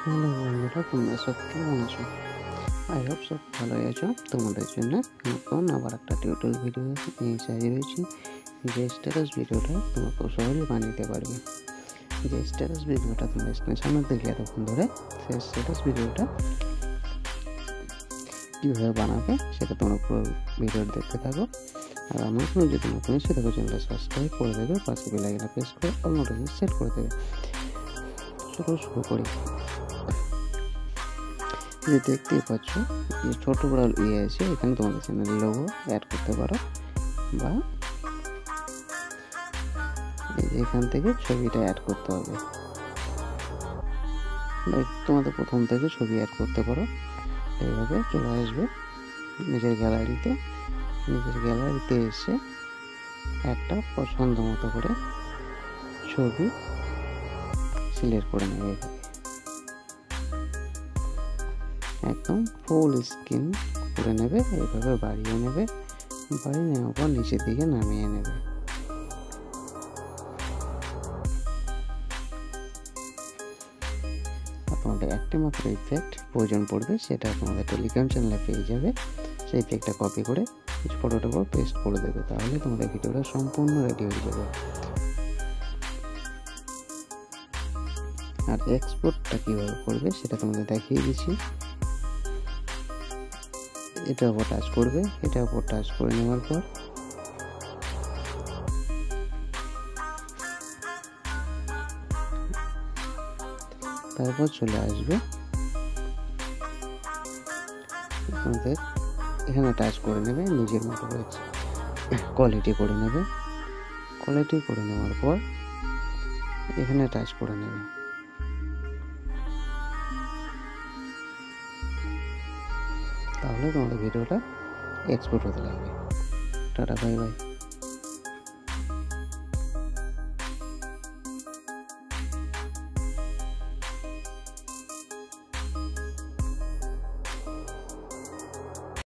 Hello বন্ধুরা, তোমরা সব কেমন আছো? আই হোপ সব ভালোই আছো। তোমাদের জন্য নতুন আবার একটা টিউটোরিয়াল ভিডিও নিয়ে এসে রয়েছি, যে স্ট্যাটাস ভিডিওটা তোমরা খুব সহজেই বানিয়ে নিতে পারবে। যে স্ট্যাটাস ভিডিওটা তোমরা স্ক্রিনের সামনে দেখলে এতক্ষণ ধরে, সেই স্ট্যাটাস ভিডিওটা কীভাবে বানাবে সেটা তোমরা পুরো ভিডিও দেখতে থাকো। আর আমার সঙ্গে যদি নতুন এসে থাকো, চ্যানেলটা সাবস্ক্রাইব করে দেবে, পাশে বেল আইকনটা প্রেস করে অল নোটিফিকেশন সেট করে দেবে। চলো শুরু করি। যে দেখতেই পাচ্ছ, যে ছোট বড় আছে, এখানে তোমাদের চ্যানেলের লোগো অ্যাড করতে পারো, বা এখান থেকে ছবিটা অ্যাড করতে হবে, বা তোমাদের প্রথম থেকে ছবি অ্যাড করতে পারো। এইভাবে চলে আসবে নিজের গ্যালারিতে। নিজের গ্যালারিতে এসে একটা পছন্দ মতো করে ছবি সিলেক্ট করে নেবে। একদম ফুল স্ক্রিন করে নেবে, এইভাবে বাড়িয়ে নেবে। বাড়িয়ে নেওয়ার পর নিচের দিকে নামিয়ে নেবে। তোমাদের একটি মাত্র ইফেক্ট প্রয়োজন পড়বে, সেটা তোমাদের টেলিগ্রাম চ্যানেলে পেয়ে যাবে। সেই ইফেক্টটা কপি করে কিছু ফটোটার উপর পেস্ট করে দেবে, তাহলে তোমাদের ভিডিওটা সম্পূর্ণ রেডি হয়ে যাবে। আর এক্সপোর্টটা কীভাবে করবে সেটা তোমাদের দেখিয়ে দিচ্ছি। এটা উপর টাচ করবে, এটা উপর টাচ করে নেওয়ার পর তারপর চলে আসবে তোমাদের এখানে টাচ করে নেবে, নিজের মতো করে কোয়ালিটি করে নেবে। কোয়ালিটি করে নেওয়ার পর এখানে টাচ করে নেবে। তাহলে তোমাদের ভিডিওটা এক্সপোর্ট হতে লাগবে। Tata, bye bye.